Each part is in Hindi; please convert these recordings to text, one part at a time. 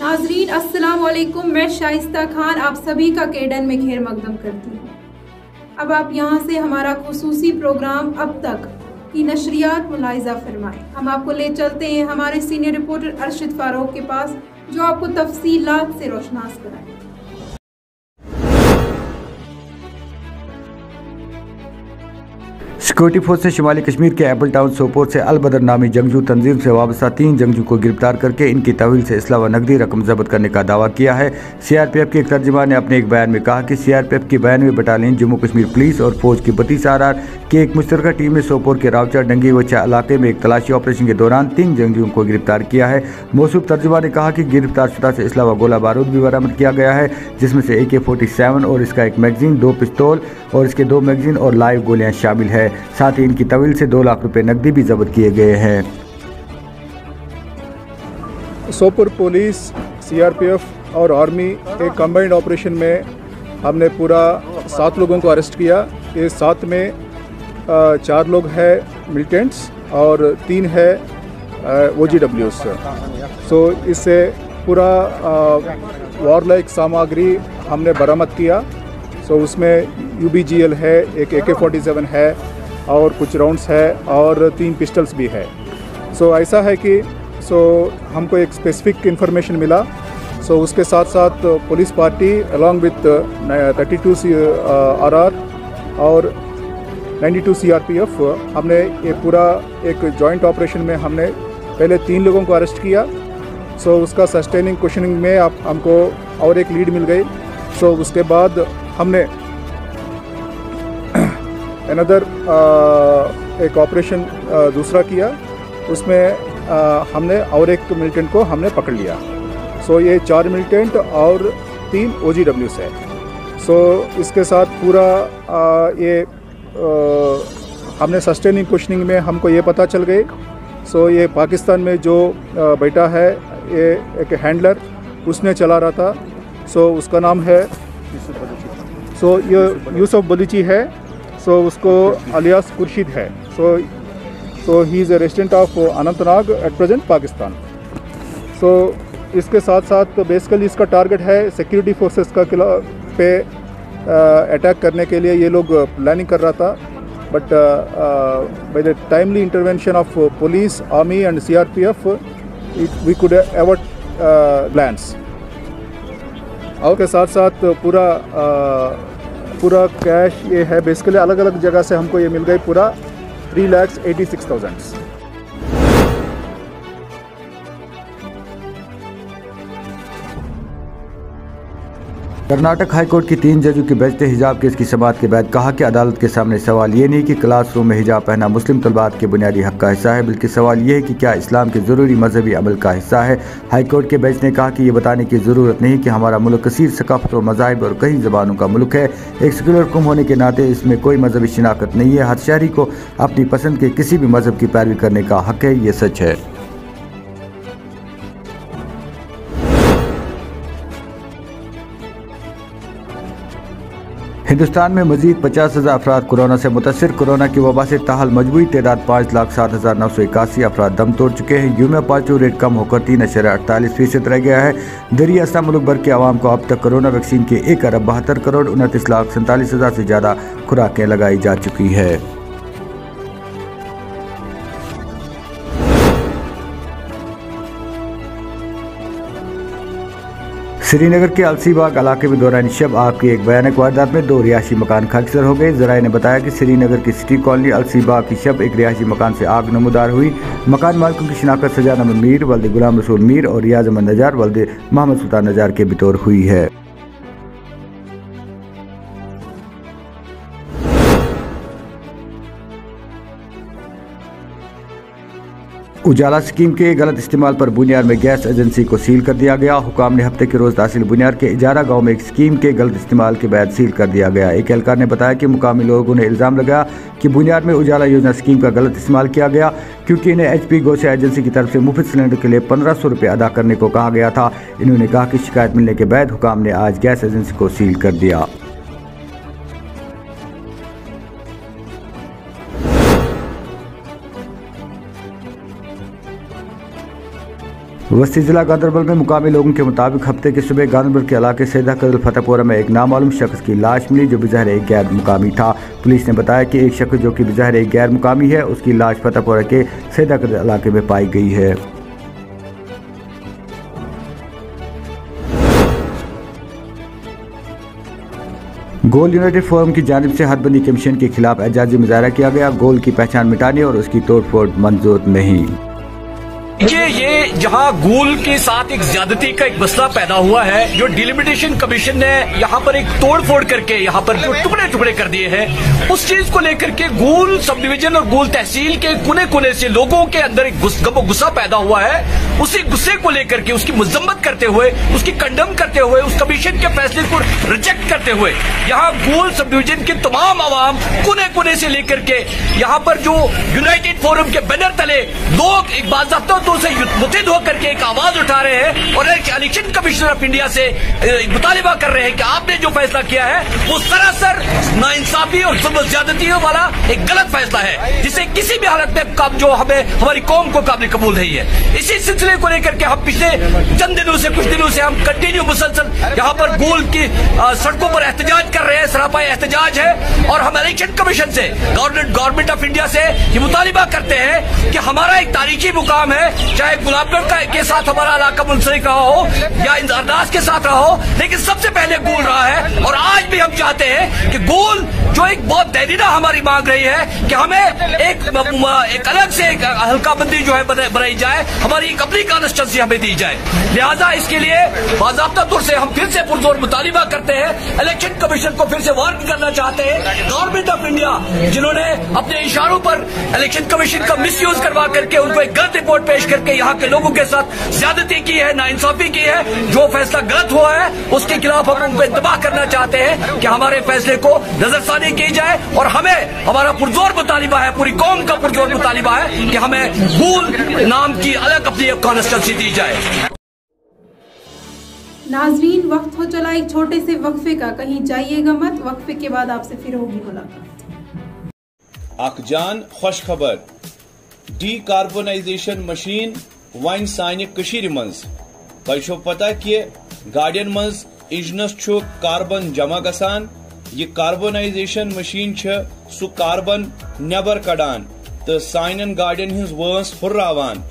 नाजरीन अस्सलाम वालेकुम, मैं शाइस्ता खान आप सभी का केडन में खैर मकदम करती हूँ। अब आप यहाँ से हमारा खुसूसी प्रोग्राम अब तक की नशरियात मुलाहिजा फरमाएं। हम आपको ले चलते हैं हमारे सीनियर रिपोर्टर अरशद फारूक के पास, जो आपको तफसीलात से रोशनास कराएं। सिक्योरिटी फोर्स ने शुमाली कश्मीर के एप्पल टाउन सोपोर से अल बदर नामी जंगजू तंजीम से वाबस्ता 3 जंगजू को गिरफ्तार करके इनकी तहवील से इसला व नकदी रकम जब्त करने का दावा किया है। सीआरपीएफ के एक तर्जुमान ने अपने एक बयान में कहा कि सीआरपीएफ की 92वीं बटालियन जम्मू कश्मीर पुलिस और फौज की 32 आरआर की एक मुश्तरका टीम ने सोपोर के रावचा डंगी वचा इलाके में एक तलाशी ऑपरेशन के दौरान 3 जंगजुओं को गिरफ्तार किया है। मौसूफ तर्जुमान ने कहा कि गिरफ्तार शुदा से इसला व गोला बारूद भी बरामद किया गया है, जिसमें से AK-47 और इसका एक मैगजीन, 2 पिस्तौल और इसके 2 मैगजीन और लाइव गोलियां शामिल है। साथ ही इनकी तवील से 2 लाख रुपए नकदी भी जब्त किए गए हैं। सोपोर पुलिस, सीआरपीएफ और आर्मी एक कंबाइंड ऑपरेशन में हमने पूरा 7 लोगों को अरेस्ट किया। ये 7 में 4 लोग हैं मिलिटेंट्स और 3 है OGWs। सो इससे पूरा वॉरलाइक सामग्री हमने बरामद किया। सो उसमें UBGL है, एक AK-47 है और कुछ राउंड्स है और 3 पिस्टल्स भी है। सो ऐसा है कि हमको एक स्पेसिफिक इंफॉर्मेशन मिला। सो उसके साथ साथ police party along with 32 RR और 92 CRPF हमने ये पूरा एक जॉइंट ऑपरेशन में हमने पहले 3 लोगों को अरेस्ट किया। सो उसका सस्टेनिंग क्वेश्चनिंग में हमको और एक लीड मिल गई। सो उसके बाद हमने अनदर एक ऑपरेशन दूसरा किया, उसमें हमने और एक मिलिटेंट को हमने पकड़ लिया। सो ये 4 मिलिटेंट और 3 OGWs है। सो इसके साथ पूरा ये हमने सस्टेनिंग क्वेश्चनिंग में हमको ये पता चल गई। सो ये पाकिस्तान में जो बैठा है, ये एक हैंडलर उसने चला रहा था। सो उसका नाम है ये यूसुफ बलूची है। सो उसको अलियास खुर्शीद है। So he is a resident of Anantnag at present Pakistan. So इसके साथ साथ बेसिकली इसका टारगेट है सिक्योरिटी फोर्सेस का पे अटैक करने के लिए ये लोग प्लानिंग कर रहा था। But by the timely intervention of police, army and CRPF we could avert plans. और के साथ साथ पूरा कैश ये है, बेसिकली अलग अलग जगह से हमको ये मिल गई पूरा 3,86,000। कर्नाटक हाईकोर्ट की 3 जजों की बेंच ने हिजाब केस की समाअत के बाद कहा कि अदालत के सामने सवाल ये नहीं कि क्लासरूम में हिजाब पहना मुस्लिम तलबात के बुनियादी हक का हिस्सा है, बल्कि सवाल ये है कि क्या इस्लाम के ज़रूरी मजहबी अमल का हिस्सा है। हाईकोर्ट के बेंच ने कहा कि ये बताने की ज़रूरत नहीं कि हमारा मुल्क कसीर सकाफत और मज़ाहिब और कई ज़बानों का मुल्क है। एक सेकुलर कौम होने के नाते इसमें कोई मजहबी शिनाख्त नहीं है। हर शहरी को अपनी पसंद के किसी भी मजहब की पैरवी करने का हक है, ये सच है। हिंदुस्तान में मजीद 50,000 अफराद कोरोना से मुतासिर। कोरोना की वबा से ताहाल मजमूई तादाद 5,07,981 अफराद दम तोड़ चुके हैं। यूमिया पॉजिटिव रेट कम होकर 3.48% रह गया है। दरिया असला मुल्क भर के आवाम को अब तक कोरोना वैक्सीन के 1,72,29,47,000 से ज़्यादा खुराकें लगाई जा चुकी है। श्रीनगर के अलसीबाग इलाके में दौरान शब आग की एक भयानक वारदात में 2 रिहायशी मकान खाकसर हो गए। ज़राए ने बताया कि श्रीनगर की सिटी कॉलोनी अलसीबाग की शब एक रिहायशी मकान से आग नमूदार हुई। मकान मालिकों की शिनाख्त सजान अहमद मीर वल्द गुलाम रसूल मीर और रियाज अहमद नजार वल्द मोहम्मद सुल्तान नजार के बतौर हुई है। उजाला स्कीम के गलत इस्तेमाल पर बुनियार में गैस एजेंसी को सील कर दिया गया। हुकाम ने हफ्ते के रोज तहसील बुनियार के इजारा गांव में एक स्कीम के गलत इस्तेमाल के बाद सील कर दिया गया। एक एहलकार ने बताया कि मुकामी लोगों ने इल्ज़ाम लगाया कि बुनियार में उजाला योजना स्कीम का गलत इस्तेमाल किया गया, क्योंकि इन्हें HP गोशा एजेंसी की तरफ से मुफ्त सिलेंडर के लिए 1,500 रुपये अदा करने को कहा गया था। इन्होंने कहा कि शिकायत मिलने के बाद हुकाम ने आज गैस एजेंसी को सील कर दिया। वस्ती जिला गांधरबल में मुकामी लोगों के मुताबिक हफ्ते की सुबह गांधरबल के इलाके सैदा कदल फतेहपुरा में एक नामालूम शख्स की लाश मिली जो बज़ाहिर एक गैर मुकामी था। पुलिस ने बताया कि एक शख्स जो कि बज़ाहिर एक गैर मुकामी है उसकी लाश फतेहपुरा के सैदा कदल इलाके में पाई गई है। गोल यूनाइटेड फोरम की जानिब से हदबंदी कमीशन के खिलाफ एजाजी मुजाहरा किया गया। गोल की पहचान मिटाने और उसकी तोड़फोड़ मंजूर नहीं। ये जहां गोल के साथ एक ज्यादती का एक मसला पैदा हुआ है, जो डिलिमिटेशन कमीशन ने यहाँ पर एक तोड़फोड़ करके यहाँ पर जो टुकड़े टुकड़े कर दिए हैं, उस चीज को लेकर के गोल सब डिवीजन और गोल तहसील के कोने कोने से लोगों के अंदर एक गुस्सा पैदा हुआ है। उसी गुस्से को लेकर के उसकी मजम्मत करते हुए, उसकी कंडम करते हुए, उस कमीशन के फैसले को रिजेक्ट करते हुए यहाँ गोल सब डिवीजन के तमाम आवाम कोने कोने से लेकर के यहाँ पर जो यूनाइटेड फोरम के बैनर तले लोग एक बाज़ाब्ता तौर से मुतहद होकर के एक आवाज उठा रहे हैं और इलेक्शन कमिश्नर ऑफ इंडिया से मुतालिबा कर रहे हैं कि आपने जो फैसला किया है वो सरासर नाइंसाफी और जुल्म ज्यादतियों वाला एक गलत फैसला है, जिसे किसी भी हालत में जो हमें हमारी कौम को काबिल कबूल नहीं है। इसी सिलसिले को लेकर के हम पिछले चंद दिनों से कुछ दिनों से हम कंटिन्यू मुसलसल यहाँ पर गोल की सड़कों पर एहतजाज कर रहे हैं, सरापा एहतजाज है। और हम इलेक्शन कमीशन से गवर्नमेंट ऑफ इंडिया से ये मुतालिबा करते हैं कि हमारा एक तारीखी मुकाम है, चाहे गुलाबगढ़ के साथ हमारा इलाका मुंसलिक रहा हो या अरदास के साथ रहा हो, लेकिन सबसे पहले गोल रहा है। और आज भी हम चाहते हैं कि गोल जो एक बहुत दहलीना हमारी मांग रही है कि हमें एक अलग से हल्का बंदी जो है बनाई जाए, हमारी एक अपनी कॉन्स्टिट्यूंसी हमें दी जाए। लिहाजा इसके लिए बाज़ाब्ता तौर से हम फिर से पुरजोर मुतालिबा करते हैं, इलेक्शन कमीशन को फिर से वार्न करना चाहते हैं। गवर्नमेंट ऑफ इंडिया जिन्होंने अपने इशारों पर इलेक्शन कमीशन का मिसयूज करवा करके उनको एक गलत रिपोर्ट पेश करके यहाँ के लोगों के साथ ज्यादती की है, नाइंसाफी की है, जो फैसला गलत हुआ है उसके खिलाफ हम उनको इंतबाह करना चाहते हैं कि हमारे फैसले को नजरसानी की जाए। और हमें हमारा पुरजोर मुतालिबा है, पूरी कौम का पुरजोर मुतालिबा है कि हमें गोल नाम की अलग अपनी कॉन्स्टिट्यूंसी दी जाए। नाजरीन, वक्त हो चला एक छोटे से वक्फे का, कहीं जाइएगा मत। वक्फे के बाद आपसे फिर होगी मुलाकात। अखजान खुश खबर, डीकार्बोनाइजेशन मशीन वन सानि कशीर मंज। तुझो पता कि गाड़ियन मंज इंजनस छु कार्बन जमा गसान। यह कार्बोनाइजेशन मशीन सु कार्बन नबर कड़ान तो साइन गाड़ियन हिंज वंस हुर्रावान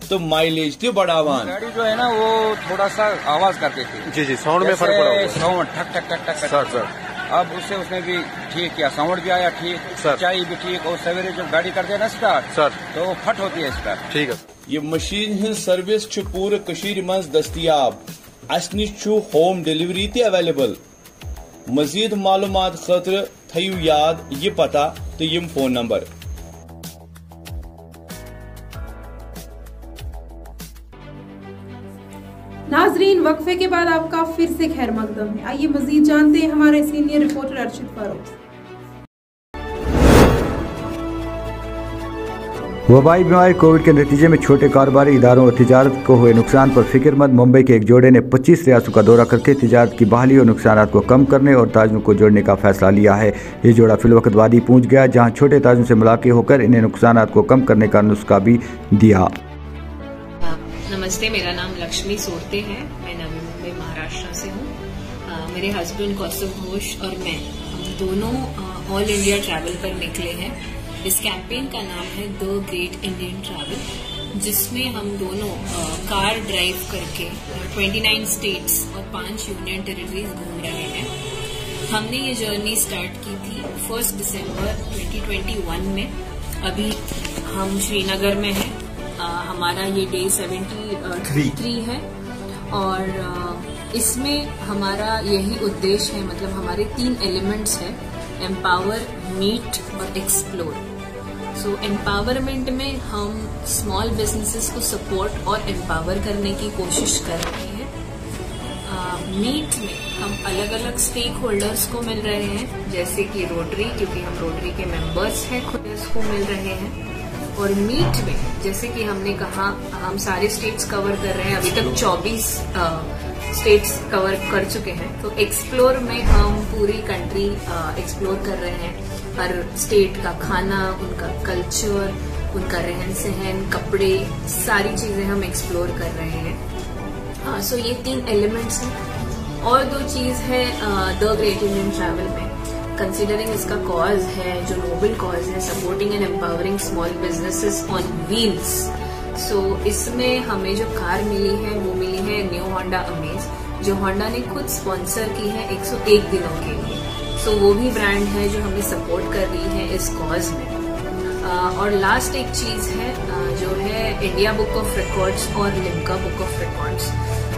तो माइलेज तो बढ़ावान। गाड़ी जो है ना वो थोड़ा सा आवाज करती थी। जी साउंड में फर्क पड़ा, साउंड ठक ठक ठक ठक सर। अब उसने भी ठीक किया, साउंड भी आया ठीक, सच्चाई भी ठीक। और सवेरे जब गाड़ी करते हैं ना स्टार्ट सर तो वो फट होती है स्टार्ट। ठीक है। ये मशीन हिंज सर्विस पूरे कशीर मंज दस्तियाब। अस निश होम डिलीवरी ते अवेलेबल। मजीद मालूमात खतर थयु याद ये पता तो यम फोन नंबर। नाजरीन, वक्फे के बाद आपका फिर से खैर मकदम है। आइए मजीद जानते हैं हमारे सीनियर रिपोर्टर अर्शद फारूक से। वबाई बीमारी कोविड के नतीजे में छोटे कारोबारी इदारों और तिजारत को हुए नुकसान पर फिक्रमंद मुंबई के एक जोड़े ने 25 रियासतों का दौरा करके तिजारत की बहाली और नुकसान को कम करने और ताजरों को जोड़ने का फैसला लिया है। ये जोड़ा फिलवक्त वादी पहुंच गया, जहां छोटे ताजरों से मुलाकात होकर इन्हें नुकसान को कम करने का नुस्खा भी दिया। नमस्ते, मेरा नाम लक्ष्मी सोरते है। मैं नवी मुंबई महाराष्ट्र से हूँ। मेरे हस्बैंड कौस्तुभ घोष और मैं, हम दोनों ऑल इंडिया ट्रैवल पर निकले हैं। इस कैंपेन का नाम है द ग्रेट इंडियन ट्रैवल, जिसमें हम दोनों कार ड्राइव करके 29 स्टेट्स और 5 यूनियन टेरिटरीज घूम रहे हैं। हमने ये जर्नी स्टार्ट की थी 1 दिसंबर 2021 में। अभी हम श्रीनगर में हैं। हमारा ये डे 73 है और इसमें हमारा यही उद्देश्य है, मतलब हमारे 3 एलिमेंट्स हैं, एम्पावर, मीट और एक्सप्लोर। सो एम्पावरमेंट में हम स्मॉल बिजनेसेस को सपोर्ट और एम्पावर करने की कोशिश कर रहे हैं। मीट में हम अलग अलग स्टेक होल्डर्स को मिल रहे हैं, जैसे कि रोटरी, क्योंकि हम रोटरी के मेंबर्स हैं, खुद इसको मिल रहे हैं। और मीट में जैसे कि हमने कहा, हम सारे स्टेट्स कवर कर रहे हैं, अभी तक 24 स्टेट्स कवर कर चुके हैं। तो एक्सप्लोर में हम पूरी कंट्री एक्सप्लोर कर रहे हैं, हर स्टेट का खाना, उनका कल्चर, उनका रहन सहन, कपड़े, सारी चीजें हम एक्सप्लोर कर रहे हैं। सो ये 3 एलिमेंट्स हैं। और 2 चीज है द ग्रेट इंडियन ट्रैवल में, कंसिडरिंग इसका कॉज है जो नोबल कॉज है, supporting and empowering small businesses on wheels. So इसमें हमें जो कार मिली है वो मिली है न्यू होंडा अमेज, जो होंडा ने खुद स्पॉन्सर की है 101 दिनों के लिए। सो वो भी ब्रांड है जो हमें सपोर्ट कर रही है इस कॉज में। और लास्ट एक चीज है जो है इंडिया बुक ऑफ रिकॉर्ड्स और लिम्का बुक ऑफ रिकॉर्ड्स।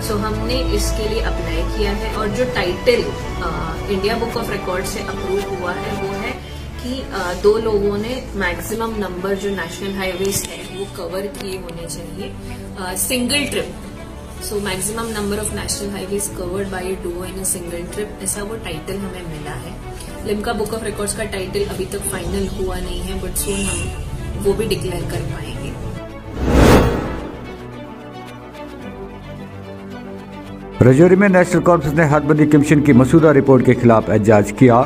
सो हमने इसके लिए अप्लाई किया है और जो title India book of record से अप्रूव हुआ है वो है कि 2 लोगों ने मैक्सिमम नंबर जो नेशनल हाईवेज है वो कवर किए होने चाहिए single trip. So maximum number of national highways covered by a duo in a single trip, ऐसा वो टाइटल हमें मिला है। लिम्का बुक ऑफ रिकॉर्ड्स का टाइटल अभी तक फाइनल हुआ नहीं है, बट सून हम वो भी डिक्लेयर कर पाएंगे। राजौरी में नेशनल कॉन्फ्रेंस ने हदबंदी कमीशन की मसूदा रिपोर्ट के खिलाफ एहतजाज किया।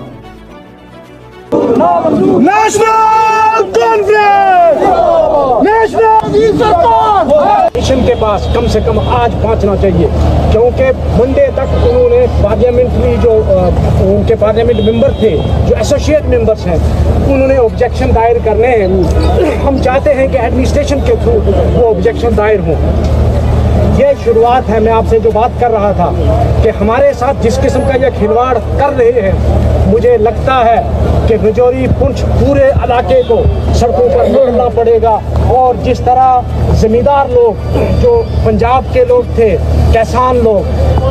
कमीशन के पास कम से कम आज पहुंचना चाहिए, क्योंकि मंडे तक उन्होंने पार्लियामेंट्री जो उनके पार्लियामेंट मेंबर थे, जो एसोसिएट मेंबर्स हैं, उन्होंने ऑब्जेक्शन दायर करने हैं। हम चाहते हैं कि एडमिनिस्ट्रेशन के थ्रू वो ऑब्जेक्शन दायर हों। ये शुरुआत है। मैं आपसे जो बात कर रहा था कि हमारे साथ जिस किस्म का ये खिलवाड़ कर रहे हैं, मुझे लगता है कि राजौरी पुंछ पूरे इलाके को सड़कों पर निकलना पड़ेगा। और जिस तरह जमींदार लोग जो पंजाब के लोग थे, किसान लोग,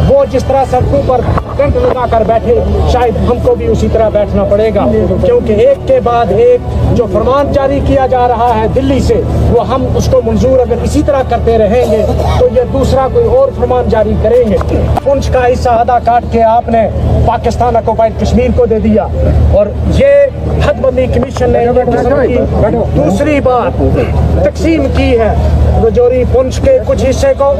वो जिस तरह सड़कों पर टेंट लगा कर बैठे, शायद हमको भी उसी तरह बैठना पड़ेगा, क्योंकि एक के बाद एक जो फरमान जारी किया जा रहा है दिल्ली से, वो हम उसको मंजूर अगर इसी तरह करते रहेंगे तो ये दूसरा कोई और फरमान जारी करेंगे। पुंछ का हिस्सा आधा काट के आपने पाकिस्तान ऑक्युपाइड कश्मीर को दे दिया, और ये हदबंदी कमीशन ने दूसरी बार तकसीम की है। राजौरी पुंछ के कुछ हिस्से को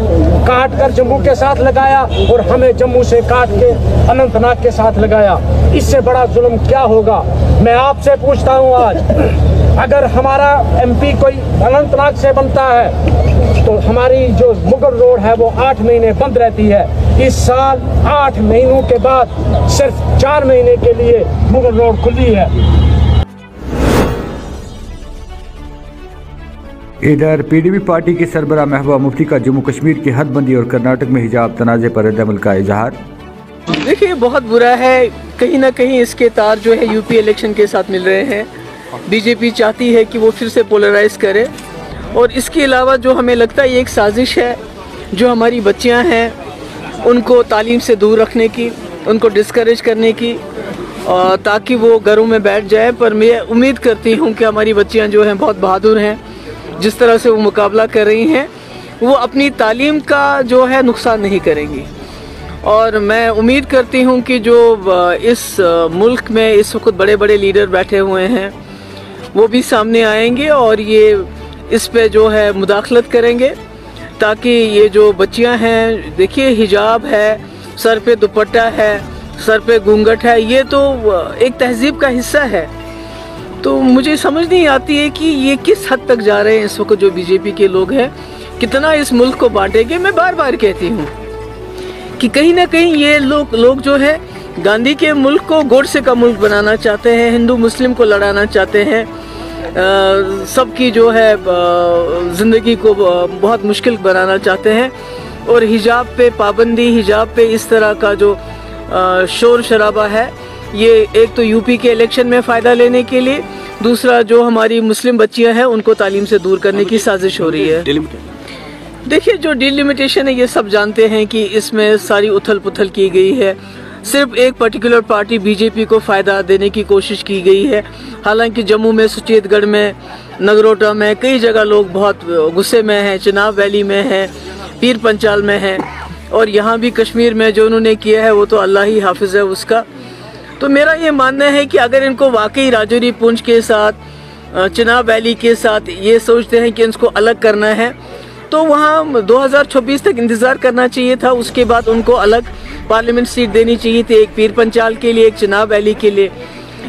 काट कर जम्मू के साथ लगाया और हमें जम्मू से काट के अनंतनाग के साथ लगाया। इससे बड़ा जुल्म क्या होगा? मैं आपसे पूछता हूँ, आज अगर हमारा MP कोई अनंतनाग से बनता है तो हमारी जो मुगल रोड है वो 8 महीने बंद रहती है। इस साल 8 महीनों के बाद सिर्फ 4 महीने के लिए मुगल रोड खुली है। इधर PDP पार्टी की सरबराह महबूबा मुफ्ती का जम्मू कश्मीर की हदबंदी और कर्नाटक में हिजाब तनाज़े पर रद्द-ए-अमल का इजहार। देखिए, बहुत बुरा है, कहीं ना कहीं इसके तार जो है यूपी इलेक्शन के साथ मिल रहे हैं। बीजेपी चाहती है कि वो फिर से पोलराइज करे, और इसके अलावा जो हमें लगता है ये एक साजिश है जो हमारी बच्चियां हैं उनको तालीम से दूर रखने की, उनको डिस्करेज करने की, ताकि वो घरों में बैठ जाए। पर मैं उम्मीद करती हूँ कि हमारी बच्चियां जो हैं बहुत बहादुर हैं, जिस तरह से वो मुकाबला कर रही हैं वो अपनी तालीम का जो है नुकसान नहीं करेंगी। और मैं उम्मीद करती हूँ कि जो इस मुल्क में इस वक्त बड़े बड़े लीडर बैठे हुए हैं वो भी सामने आएंगे और ये इस पे जो है मुदाखलत करेंगे, ताकि ये जो बच्चियां हैं, देखिए हिजाब है, सर पे दुपट्टा है, सर पे घूंघट है, ये तो एक तहजीब का हिस्सा है। तो मुझे समझ नहीं आती है कि ये किस हद तक जा रहे हैं इस वक्त जो बीजेपी के लोग हैं, कितना इस मुल्क को बांटेंगे। मैं बार बार कहती हूँ कि कहीं ना कहीं ये लोग जो है गांधी के मुल्क को गोडसे का मुल्क बनाना चाहते हैं, हिंदू मुस्लिम को लड़ाना चाहते हैं, सबकी जो है ज़िंदगी को बहुत मुश्किल बनाना चाहते हैं। और हिजाब पे पाबंदी, हिजाब पे इस तरह का जो शोर शराबा है, ये एक तो यूपी के इलेक्शन में फ़ायदा लेने के लिए, दूसरा जो हमारी मुस्लिम बच्चियां हैं उनको तालीम से दूर करने की साजिश हो रही है। देखिए, जो डिलिमिटेशन है ये सब जानते हैं कि इसमें सारी उथल पुथल की गई है, सिर्फ एक पर्टिकुलर पार्टी बीजेपी को फ़ायदा देने की कोशिश की गई है। हालांकि जम्मू में, सुचेतगढ़ में, नगरोटा में, कई जगह लोग बहुत गुस्से में हैं, चिनाब वैली में हैं, पीर पंचाल में हैं, और यहाँ भी कश्मीर में जो उन्होंने किया है वो तो अल्लाह ही हाफिज़ है उसका। तो मेरा ये मानना है कि अगर इनको वाकई राजौरी पुंछ के साथ, चिनाब वैली के साथ ये सोचते हैं कि इनको अलग करना है, तो वहाँ 2026 तक इंतज़ार करना चाहिए था। उसके बाद उनको अलग पार्लियामेंट सीट देनी चाहिए थी, एक पीर पंचाल के लिए, एक चिनाब वैली के लिए।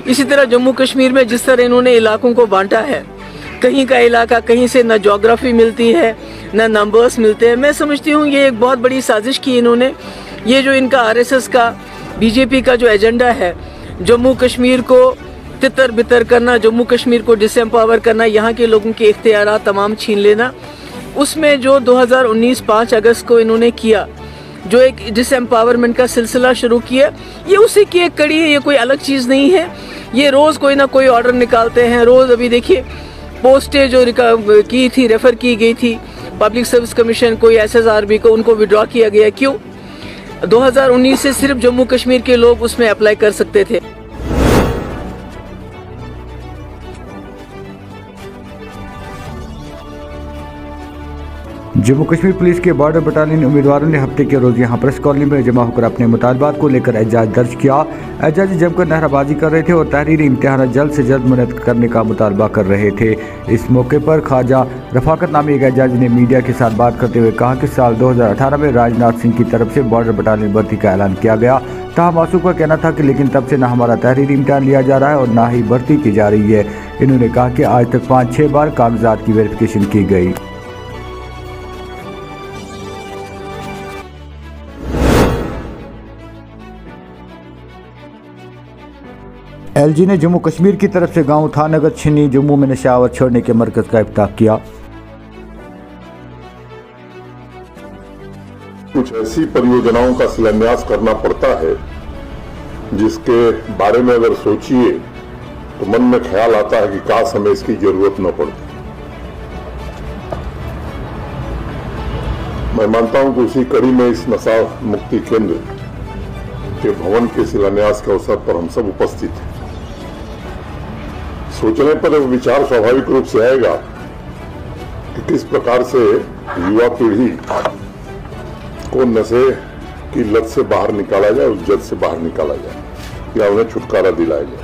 इसी तरह जम्मू कश्मीर में जिस तरह इन्होंने इलाकों को बांटा है, कहीं का इलाका, कहीं से ना ज्योग्राफी मिलती है ना नंबर्स मिलते हैं। मैं समझती हूँ ये एक बहुत बड़ी साजिश की इन्होंने। ये जो इनका आरएसएस का, बीजेपी का जो एजेंडा है, जम्मू कश्मीर को तितर बितर करना, जम्मू कश्मीर को डिसएम्पावर करना, यहाँ के लोगों के इख्तियार तमाम छीन लेना, उसमें जो 2019 5 अगस्त को इन्होंने किया, जो एक डिसएम्पावरमेंट का सिलसिला शुरू किया, ये उसी की एक कड़ी है, ये कोई अलग चीज़ नहीं है। ये रोज़ कोई ना कोई ऑर्डर निकालते हैं। रोज़ अभी देखिए पोस्टें जो की थी, रेफ़र की गई थी पब्लिक सर्विस कमीशन को, SSRB को, उनको विड्रॉ किया गया। क्यों? 2019 से सिर्फ जम्मू कश्मीर के लोग उसमें अप्लाई कर सकते थे। जम्मू कश्मीर पुलिस के बॉर्डर बटालियन उम्मीदवारों ने हफ्ते के रोज यहां प्रेस कॉलोनी में जमा होकर अपने मुतालबात को लेकर एहतजाज दर्ज किया। एहतजाजी जमकर नाराबाजी कर रहे थे और तहरीरी इम्तिहान जल्द से जल्द मुनद करने का मुतालबा कर रहे थे। इस मौके पर ख्वाजा रफाकत नामी एक एहतजाजी ने मीडिया के साथ बात करते हुए कहा कि साल 2018 में राजनाथ सिंह की तरफ से बॉर्डर बटालियन भर्ती का ऐलान किया गया था। मासूम का कहना था कि लेकिन तब से न हमारा तहरीरी इम्तिहान लिया जा रहा है और न ही भर्ती की जा रही है। इन्होंने कहा कि आज तक 5-6 बार कागजात की वेरिफिकेशन की गई। LG ने जम्मू कश्मीर की तरफ से गांव थानगर छिन्नी जम्मू में नशावर छोड़ने के मरकज का इफ्ताह किया। कुछ ऐसी परियोजनाओं का शिलान्यास करना पड़ता है जिसके बारे में अगर सोचिए तो मन में ख्याल आता है कि काश हमें इसकी जरूरत न पड़ती। मैं मानता हूं कि उसी कड़ी में इस नशा मुक्ति केंद्र के भवन के शिलान्यास के अवसर पर हम सब उपस्थित हैं। सोचने पर विचार स्वाभाविक रूप से आएगा कि किस प्रकार से युवा पीढ़ी को नशे की लत से बाहर निकाला जाए, उस जद से बाहर निकाला जाए या उन्हें छुटकारा दिलाया जाए।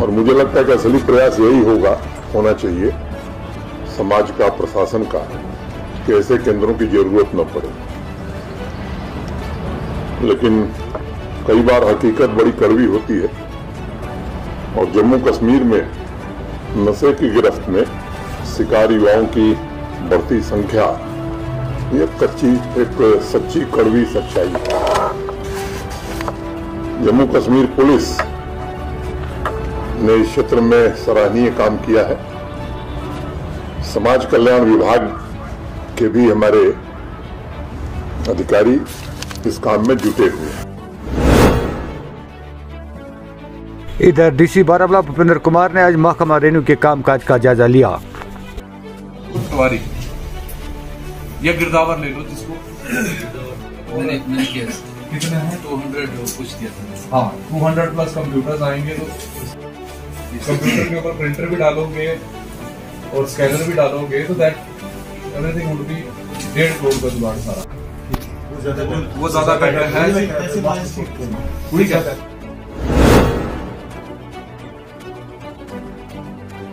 और मुझे लगता है कि असली प्रयास यही होना चाहिए समाज का, प्रशासन का, कि ऐसे केंद्रों की जरूरत न पड़े। लेकिन कई बार हकीकत बड़ी कड़वी होती है और जम्मू कश्मीर में नशे की गिरफ्त में शिकार युवाओं की बढ़ती संख्या ये एक सच्ची कड़वी सच्चाई है। जम्मू कश्मीर पुलिस ने इस क्षेत्र में सराहनीय काम किया है। समाज कल्याण विभाग के भी हमारे अधिकारी इस काम में जुटे हुए हैं। इधर डीसी बारामूला भूपेंद्र कुमार ने आज महकमा रेन्यू के कामकाज का जायजा लिया। ये गिरदावर ले लो जिसको मैंने किया कितना है 200 कुछ किया था। हाँ 200 प्लस कंप्यूटर्स आएंगे तो कंप्यूटर के ऊपर प्रिंटर भी डालोगे और स्कैनर भी डालोगे तो that everything would be 1.5 crore का जुगाड़ सारा। वो ज्यादा बेटर है।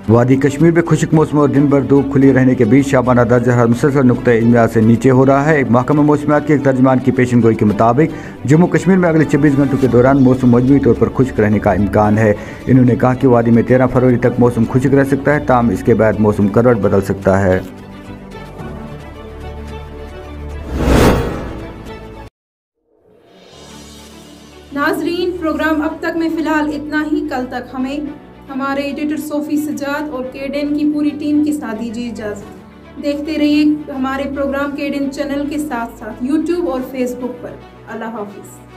वादी कश्मीर में खुश्क मौसम और दिन भर धूप खुली रहने के बीच शाबाना दर्जा हर मुसलसल नुक्ता इजमात से नीचे हो रहा है। महकमा मौसमियात के एक तर्जमान की पेशन गोई के मुताबिक जम्मू कश्मीर में अगले 24 घंटों के दौरान मौसम मजमूई तौर पर खुश्क रहने का इम्कान है। इन्होंने कहा कि वादी में 13 फरवरी तक मौसम खुश्क रह सकता है, ताहम इसके बाद मौसम करवट बदल सकता है। नाजरीन, प्रोग्राम अब तक में फिलहाल इतना ही। कल तक हमें हमारे एडिटर सोफी सजाद और केडेन की पूरी टीम के साथ दीजिए इजाज़त। देखते रहिए हमारे प्रोग्राम केडेन चैनल के साथ साथ यूट्यूब और फेसबुक पर। अल्लाह हाफिज़।